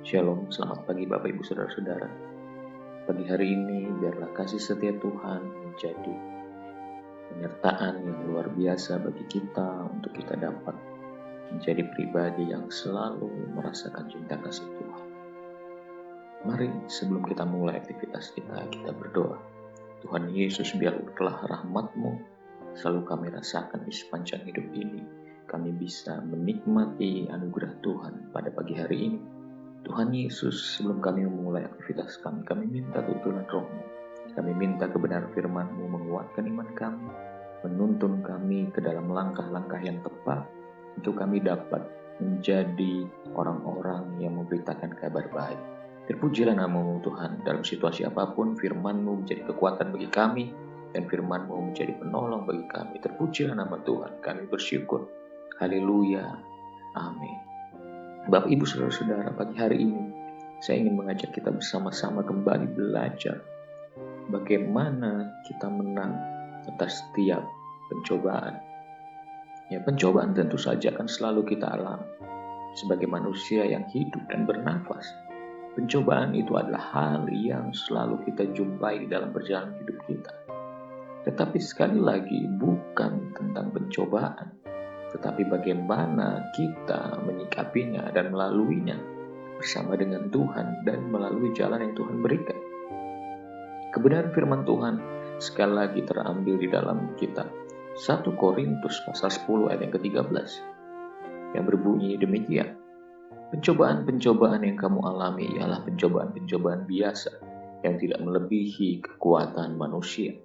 Shalom, selamat pagi Bapak Ibu Saudara-saudara. Pagi hari ini biarlah kasih setia Tuhan menjadi penyertaan yang luar biasa bagi kita untuk kita dapat menjadi pribadi yang selalu merasakan cinta kasih Tuhan. Mari sebelum kita mulai aktivitas kita berdoa. Tuhan Yesus, biarlah rahmat-Mu selalu kami rasakan di sepanjang hidup ini. Kami bisa menikmati anugerah Tuhan pada pagi hari ini. Tuhan Yesus, sebelum kami memulai aktivitas kami minta tuntunan Roh-Mu. Kami minta kebenaran firman-Mu menguatkan iman kami, menuntun kami ke dalam langkah-langkah yang tepat, untuk kami dapat menjadi orang-orang yang memberitakan kabar baik. Terpujilah nama-Mu Tuhan, dalam situasi apapun firman-Mu menjadi kekuatan bagi kami, dan firman-Mu menjadi penolong bagi kami. Terpujilah nama Tuhan, kami bersyukur. Haleluya, amin. Bapak Ibu Saudara-saudara, pagi hari ini saya ingin mengajak kita bersama-sama kembali belajar bagaimana kita menang atas setiap pencobaan. Ya, pencobaan tentu saja akan selalu kita alami sebagai manusia yang hidup dan bernafas. Pencobaan itu adalah hal yang selalu kita jumpai di dalam perjalanan hidup kita. Tetapi sekali lagi bukan tentang pencobaan, tetapi bagaimana kita menyikapinya dan melaluinya bersama dengan Tuhan dan melalui jalan yang Tuhan berikan. Kebenaran firman Tuhan sekali lagi terambil di dalam kitab 1 Korintus pasal 10 ayat yang ke-13 yang berbunyi demikian. Pencobaan-pencobaan yang kamu alami ialah pencobaan-pencobaan biasa yang tidak melebihi kekuatan manusia.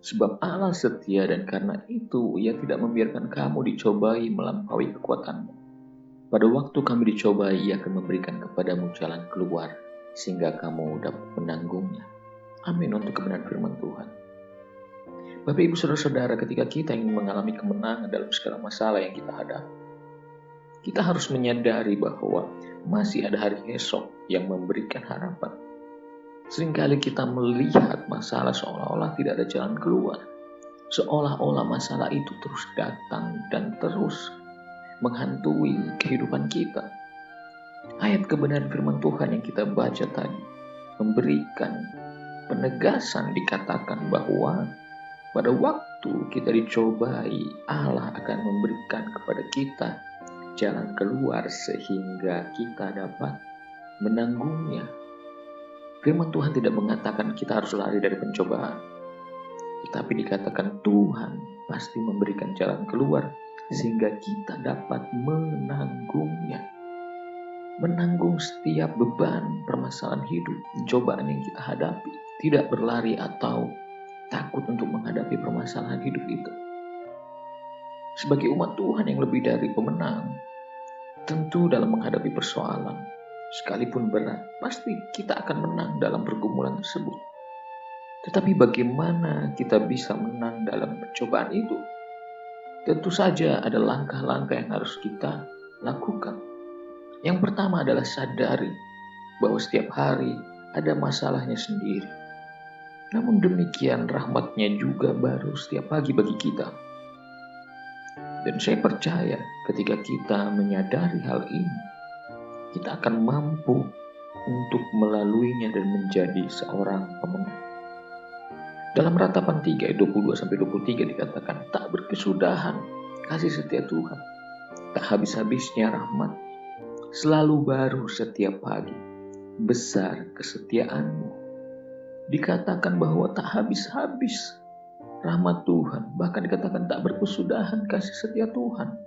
Sebab Allah setia dan karena itu Ia tidak membiarkan kamu dicobai melampaui kekuatanmu. Pada waktu kami dicobai, Ia akan memberikan kepadamu jalan keluar sehingga kamu dapat menanggungnya. Amin untuk kebenaran firman Tuhan. Bapak Ibu Saudara-saudara, ketika kita ingin mengalami kemenangan dalam segala masalah yang kita hadapi, kita harus menyadari bahwa masih ada hari esok yang memberikan harapan. Seringkali kita melihat masalah seolah-olah tidak ada jalan keluar. Seolah-olah masalah itu terus datang dan terus menghantui kehidupan kita. Ayat kebenaran firman Tuhan yang kita baca tadi memberikan penegasan, dikatakan bahwa pada waktu kita dicobai, Allah akan memberikan kepada kita jalan keluar sehingga kita dapat menanggungnya. Firman Tuhan tidak mengatakan kita harus lari dari pencobaan, tetapi dikatakan Tuhan pasti memberikan jalan keluar sehingga kita dapat menanggungnya. Menanggung setiap beban permasalahan hidup, pencobaan yang kita hadapi. Tidak berlari atau takut untuk menghadapi permasalahan hidup itu. Sebagai umat Tuhan yang lebih dari pemenang, tentu dalam menghadapi persoalan, sekalipun berat, pasti kita akan menang dalam pergumulan tersebut. Tetapi bagaimana kita bisa menang dalam percobaan itu? Tentu saja ada langkah-langkah yang harus kita lakukan. Yang pertama adalah sadari bahwa setiap hari ada masalahnya sendiri. Namun demikian rahmatnya juga baru setiap pagi bagi kita. Dan saya percaya ketika kita menyadari hal ini, kita akan mampu untuk melaluinya dan menjadi seorang pemenang. Dalam Ratapan 3 ayat 22-23 dikatakan, tak berkesudahan kasih setia Tuhan, tak habis-habisnya rahmat, selalu baru setiap pagi, besar kesetiaanmu. Dikatakan bahwa tak habis-habis rahmat Tuhan, bahkan dikatakan tak berkesudahan kasih setia Tuhan.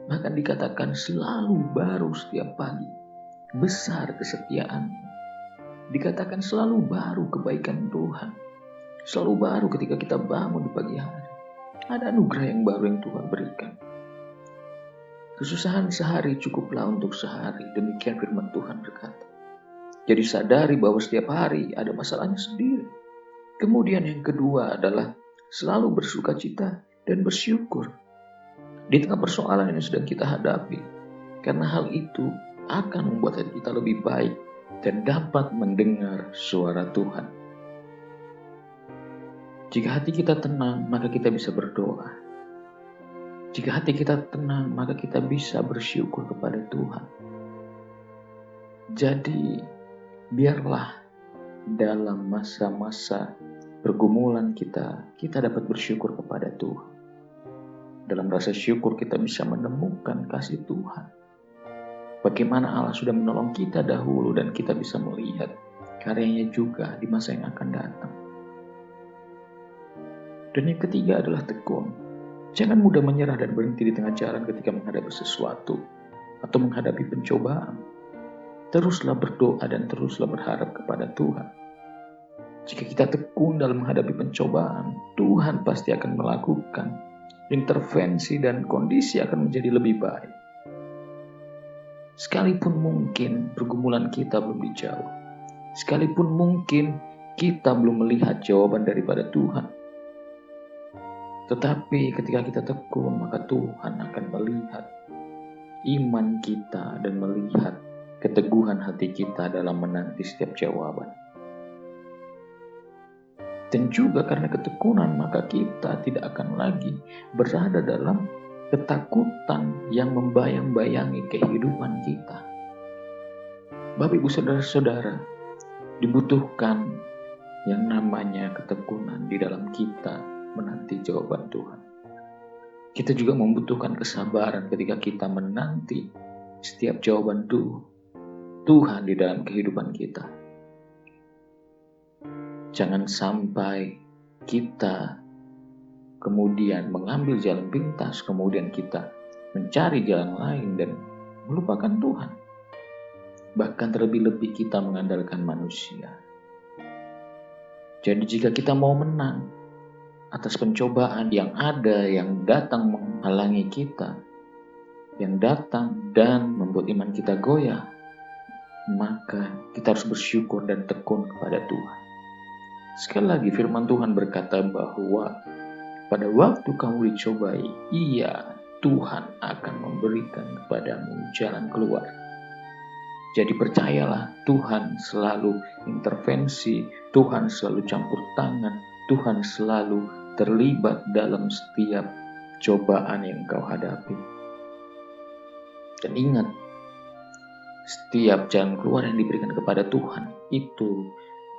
Bahkan dikatakan selalu baru setiap pagi, besar kesetiaanmu. Dikatakan selalu baru kebaikan Tuhan. Selalu baru ketika kita bangun di pagi hari. Ada anugerah yang baru yang Tuhan berikan. Kesusahan sehari cukuplah untuk sehari. Demikian firman Tuhan berkata. Jadi sadari bahwa setiap hari ada masalahnya sendiri. Kemudian yang kedua adalah selalu bersuka cita dan bersyukur di tengah persoalan yang sedang kita hadapi. Karena hal itu akan membuat hati kita lebih baik dan dapat mendengar suara Tuhan. Jika hati kita tenang, maka kita bisa berdoa. Jika hati kita tenang, maka kita bisa bersyukur kepada Tuhan. Jadi biarlah dalam masa-masa pergumulan kita dapat bersyukur kepada Tuhan. Dalam rasa syukur kita bisa menemukan kasih Tuhan. Bagaimana Allah sudah menolong kita dahulu dan kita bisa melihat karyanya juga di masa yang akan datang. Dan yang ketiga adalah tekun. Jangan mudah menyerah dan berhenti di tengah jalan ketika menghadapi sesuatu atau menghadapi pencobaan. Teruslah berdoa dan teruslah berharap kepada Tuhan. Jika kita tekun dalam menghadapi pencobaan, Tuhan pasti akan melakukan intervensi dan kondisi akan menjadi lebih baik. Sekalipun mungkin pergumulan kita belum dijawab, sekalipun mungkin kita belum melihat jawaban daripada Tuhan, tetapi ketika kita tekun, maka Tuhan akan melihat iman kita dan melihat keteguhan hati kita dalam menanti setiap jawaban. Dan juga karena ketekunan, maka kita tidak akan lagi berada dalam ketakutan yang membayang-bayangi kehidupan kita. Bapak, Ibu, Saudara-saudara, dibutuhkan yang namanya ketekunan di dalam kita menanti jawaban Tuhan. Kita juga membutuhkan kesabaran ketika kita menanti setiap jawaban Tuhan di dalam kehidupan kita. Jangan sampai kita kemudian mengambil jalan pintas, kemudian kita mencari jalan lain dan melupakan Tuhan. Bahkan terlebih-lebih kita mengandalkan manusia. Jadi jika kita mau menang atas pencobaan yang ada, yang datang menghalangi kita, yang datang dan membuat iman kita goyah, maka kita harus bersyukur dan tekun kepada Tuhan. Sekali lagi firman Tuhan berkata bahwa pada waktu kamu dicobai, Tuhan akan memberikan kepadamu jalan keluar. Jadi percayalah, Tuhan selalu intervensi, Tuhan selalu campur tangan, Tuhan selalu terlibat dalam setiap cobaan yang kau hadapi. Dan ingat, setiap jalan keluar yang diberikan kepada Tuhan itu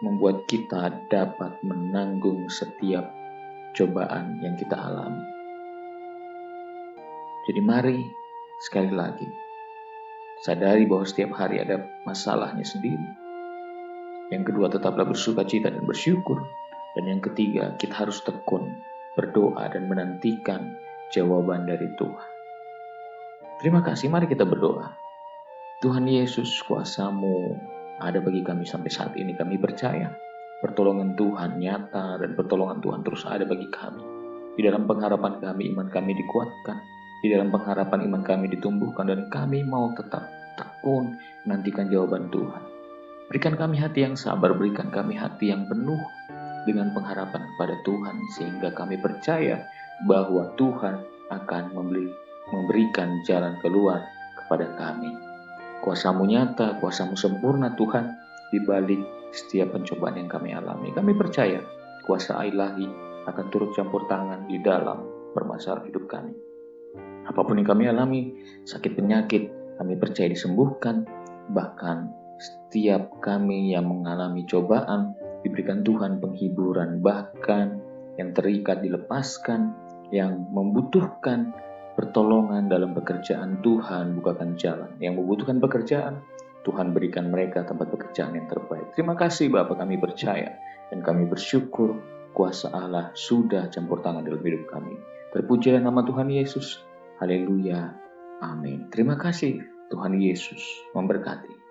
membuat kita dapat menanggung setiap cobaan yang kita alami. Jadi mari sekali lagi sadari bahwa setiap hari ada masalahnya sendiri. Yang kedua, tetaplah bersukacita dan bersyukur. Dan yang ketiga, kita harus tekun berdoa dan menantikan jawaban dari Tuhan. Terima kasih, mari kita berdoa. Tuhan Yesus, kuasa-Mu ada bagi kami sampai saat ini. Kami percaya pertolongan Tuhan nyata dan pertolongan Tuhan terus ada bagi kami. Di dalam pengharapan kami, iman kami dikuatkan. Di dalam pengharapan iman kami ditumbuhkan dan kami mau tetap tekun menantikan jawaban Tuhan. Berikan kami hati yang sabar, berikan kami hati yang penuh dengan pengharapan kepada Tuhan sehingga kami percaya bahwa Tuhan akan memberikan jalan keluar kepada kami. Kuasa-Mu nyata, Kuasa-Mu sempurna Tuhan di balik setiap pencobaan yang kami alami. Kami percaya kuasa ilahi akan turut campur tangan di dalam permasalahan hidup kami. Apapun yang kami alami, sakit penyakit, kami percaya disembuhkan. Bahkan setiap kami yang mengalami cobaan, diberikan Tuhan penghiburan. Bahkan yang terikat dilepaskan, yang membutuhkan pertolongan dalam pekerjaan, Tuhan bukakan jalan. Yang membutuhkan pekerjaan, Tuhan berikan mereka tempat pekerjaan yang terbaik. Terima kasih Bapa, kami percaya dan kami bersyukur kuasa Allah sudah campur tangan dalam hidup kami. Terpujilah nama Tuhan Yesus. Haleluya. Amin. Terima kasih. Tuhan Yesus memberkati.